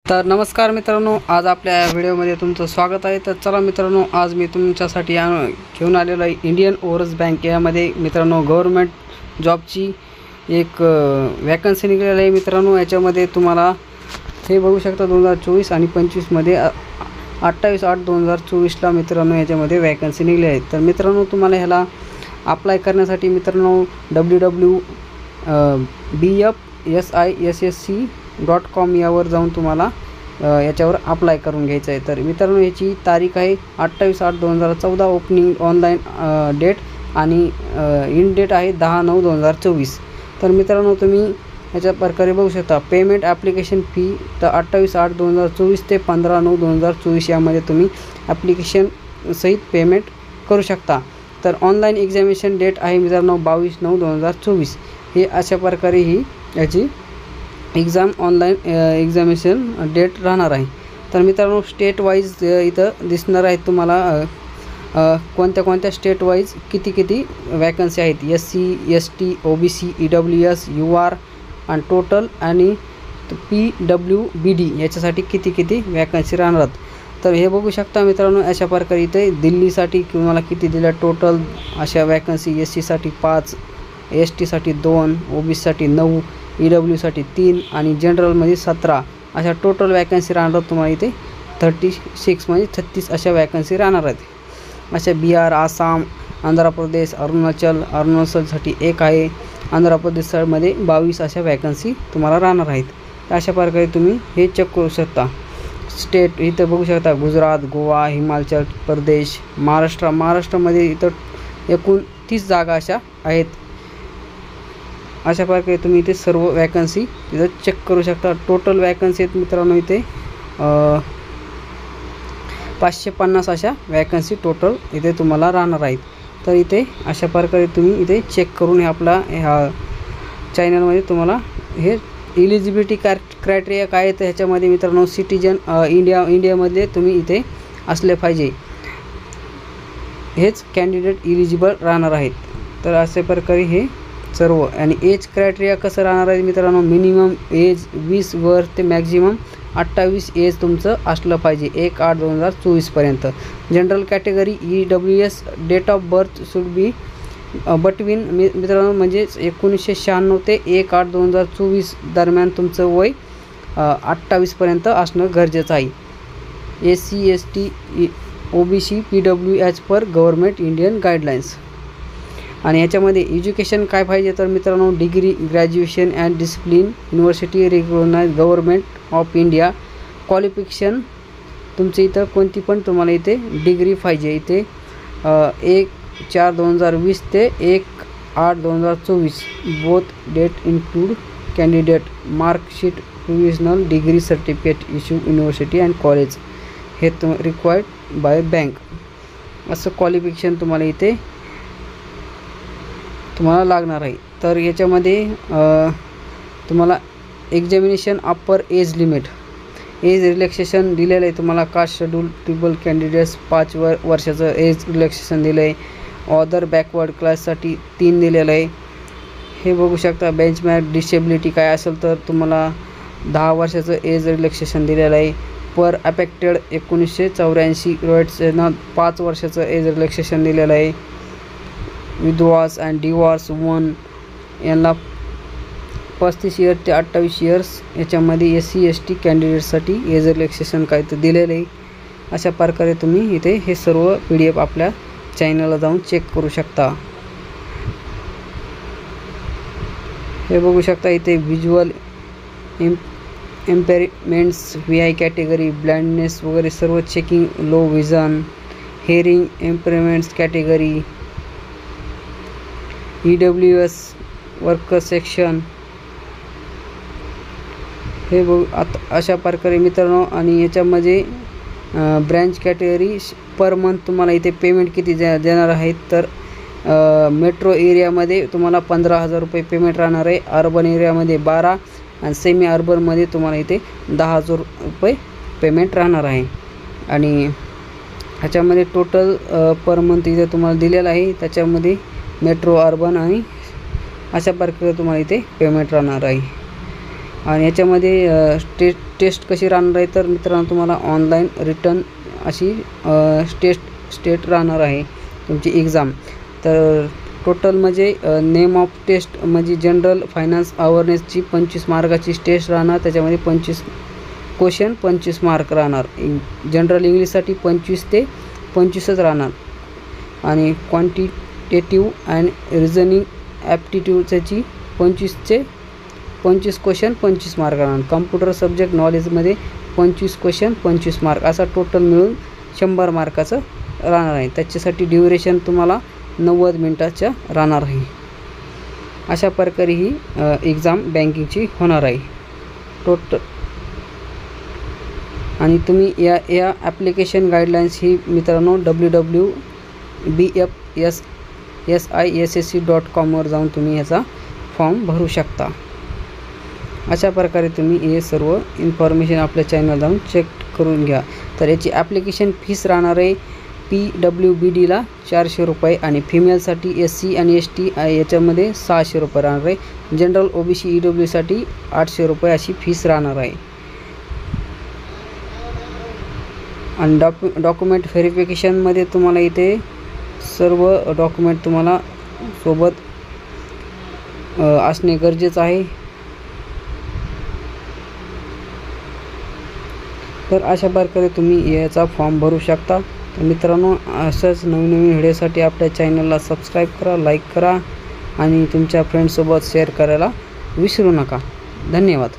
तर नमस्कार मित्रांनो, आज आपल्या व्हिडिओमध्ये तुमचं स्वागत आहे। तर चला मित्रांनो, आज मी तुमच्यासाठी घेऊन आलेलो आहे इंडियन ओव्हरसीज बँक। यामध्ये मित्रांनो गव्हर्नमेंट जॉबची एक वॅकन्सी निघालेली आहे मित्रांनो। याच्यामध्ये तुम्हाला हे बघू शकता 2024 आणि 25 मध्ये 28/8/2024 ला मित्रांनो याच्यामध्ये वॅकन्सी निघाली आहे। तर मित्रांनो तुम्हाला ह्याला अप्लाय करण्यासाठी मित्रांनो www.bfsissc.com यावर जाऊन तुम्हाला याच्यावर अप्लाय करून घ्यायचं आहे। तर मित्रांनो याची तारीख आहे 28/8/2014, ओपनिंग ऑनलाईन डेट आणि इन डेट आहे 10/9/2024। तर मित्रांनो तुम्ही याच्या प्रकारे बघू शकता पेमेंट ॲप्लिकेशन फी तर 28/8/2024 ते 15/9/2024 यामध्ये तुम्ही ॲप्लिकेशन सहित पेमेंट करू शकता। तर ऑनलाईन एक्झामिनेशन डेट आहे मित्रांनो 22/9/2024। हे अशा प्रकारे ही याची एग्ज़ाम ऑनलाईन एक्झामिनेशन डेट राहणार आहे। तर मित्रांनो स्टेट वाईज इथं दिसणार आहे तुम्हाला कोणत्या स्टेट वाईज किती वॅकन्सी आहेत। SC ST OBC EWS UR आणि टोटल आणि PWBD याच्यासाठी किती वॅकन्सी राहणार। तर हे बघू शकता मित्रांनो अशा प्रकारे इथे दिल्लीसाठी तुम्हाला किती दिल्या टोटल अशा वॅकन्सी। SC साठी 5, ST साठी 2, OBC साठी 9, EW साठी 3 आणि जनरलमध्ये 17 अशा टोटल वॅकन्सी राहणार तुम्हाला इथे 36 म्हणजे 36 अशा वॅकन्सी राहणार आहेत। अशा बिहार, आसाम, आंध्र प्रदेश, अरुणाचलसाठी 1 आहे, आंध्र प्रदेशमध्ये 22 अशा वॅकन्सी तुम्हाला राहणार आहेत। तर अशा प्रकारे तुम्ही हे चेक करू शकता। स्टेट इथं बघू शकता गुजरात, गोवा, हिमाचल प्रदेश, महाराष्ट्रामध्ये इथं एकूण 30 जागा अशा आहेत। अशा प्रकारे तुम्ही इथे सर्व वॅकन्सी इथं चेक करू शकता। टोटल वॅकन्सी आहेत मित्रांनो इथे 550 अशा वॅकन्सी टोटल इथे तुम्हाला राहणार आहेत। तर इथे अशा प्रकारे तुम्ही इथे चेक करून हे आपला ह्या चॅनलमध्ये तुम्हाला हे एलिजिबिलिटी क्रायटेरिया काय आहे तर ह्याच्यामध्ये मित्रांनो सिटीजन इंडियामध्ये तुम्ही इथे असले पाहिजे, हेच कॅन्डिडेट एलिजिबल राहणार आहेत। तर अशा प्रकारे हे सर्व आणि एज क्रायटेरिया कसं राहणार आहे मित्रांनो, मिनिमम एज 20 वर ते मॅक्झिमम 28 एज तुमचं असलं पाहिजे 1/8/2024 पर्यंत। General category EWS date of birth should be between मित्रांनो म्हणजे 1996 ते 1/8/2024 दरम्यान तुमचं वय 28 पर्यंत असणं गरजेचं आहे। SC ST OBC PW as per government Indian guidelines. आणि याच्यामध्ये एज्युकेशन काय पाहिजे तर मित्रांनो degree, graduation and discipline, university recognised government of India, qualification तुमचं इथं कोणती पण तुम्हाला इथे डिग्री पाहिजे। इथे 1/4/2020 ते 1/8/2024 both date include candidate marksheet provisional degree certificate issue university and college हे रिक्वायर्ड बाय बँक असं क्वालिफिकेशन तुम्हाला इथे तुम्हाला लागणार आहे। तर याच्यामध्ये तुम्हाला examination upper age limit age relaxation दिलेलं आहे तुम्हाला। कास्ट शेड्यूल ट्रिबल कॅन्डिडेट्स 5 वर्षाचं एज रिलॅक्सेशन दिलं आहे। अदर बॅकवर्ड क्लाससाठी 3 दिलेलं आहे। हे बघू शकता बेंचमार्क डिसेबिलिटी काय असेल तर तुम्हाला 10 वर्षाचं एज रिलॅक्सेशन दिलेलं आहे। पर अफेक्टेड 1984 रोयट्सना 5 वर्षाचं एज रिलॅक्सेशन दिलेलं आहे। विधवास अँड डिवॉर्स 1 यांना 35 इयर ते 28 इयर्स याच्यामध्ये SC ST कॅन्डिडेटसाठी एज रिलॅक्सेशन काय तर दिलेलं आहे। अशा प्रकारे तुम्ही इथे हे सर्व PDF आपल्या चॅनलला जाऊन चेक करू शकता। हे बघू शकता इथे visual impairments VI category, blindness वगैरे सर्व checking, low vision, hearing impairments category, EWS worker section हे बघू अशा प्रकारे मित्रांनो। आणि याच्यामध्ये ब्रँच कॅटेगरी पर मंथ तुम्हाला इथे पेमेंट किती देणार आहेत तर मेट्रो एरियामध्ये तुम्हाला 15,000 रुपये पेमेंट राहणार आहे, अर्बन एरियामध्ये 12 आणि सेमी अर्बनमध्ये तुम्हाला इथे 10,000 रुपये पेमेंट राहणार आहे। आणि ह्याच्यामध्ये टोटल पर मंथ इथे तुम्हाला दिलेलं आहे, त्याच्यामध्ये मेट्रो अर्बन आणि अशा प्रकारे तुम्हाला इथे पेमेंट राहणार आहे। आणि याच्यामध्ये टेस्ट कशी राहणार आहे तर मित्रांनो तुम्हाला ऑनलाईन रिटर्न अशी स्टेट राहणार आहे तुमची एक्झाम. तर टोटल म्हणजे नेम ऑफ टेस्ट म्हणजे जनरल फायनान्स अवेअरनेसची 25 मार्काची टेस्ट राहणार. त्याच्यामध्ये 25 क्वेश्चन 25 मार्क राहणार. जनरल इंग्लिशसाठी 25 ते 25च राहणार. आणि क्वांटिटेटिव्ह अँड रिझनिंग ॲप्टिट्यूडची 25 क्वेश्चन 25 मार्क राहणार. कम्प्युटर सब्जेक्ट नॉलेजमध्ये 25 क्वेश्चन 25 मार्क असा टोटल मिळून 100 मार्काचं राहणार आहे. त्याच्यासाठी ड्युरेशन तुम्हाला 90 मिनटाच्या राहणार आहे. अशा प्रकारे ही एक्झाम बँकिंगची होणार आहे टोटल. आणि तुम्ही या ॲप्लिकेशन गाईडलाईन्स ही मित्रांनो www.bfssissc.com वर जाऊन तुम्ही ह्याचा फॉर्म भरू शकता. अशा प्रकारे तुम्ही हे सर्व इन्फॉर्मेशन आपल्या चॅनल जाऊन चेक करून घ्या. तर याची ॲप्लिकेशन फीस राहणार आहे PWBDला 400 रुपये आणि फिमेलसाठी SC आणि ST याच्यामध्ये 600 रुपये राहणार आहे. जनरल OBC EWसाठी 800 रुपये अशी फीस राहणार आहे. आणि डॉक्युमेंट व्हेरिफिकेशनमध्ये तुम्हाला इथे सर्व डॉक्युमेंट तुम्हाला सोबत असणे गरजेचं आहे. तर अशा प्रकारे तुम्ही याचा फॉर्म भरू शकता. तर मित्रांनो अशाच नवीन व्हिडिओसाठी आपल्या चॅनलला सबस्क्राईब करा, लाईक करा आणि तुमच्या फ्रेंड्ससोबत शेअर करायला विसरू नका. धन्यवाद.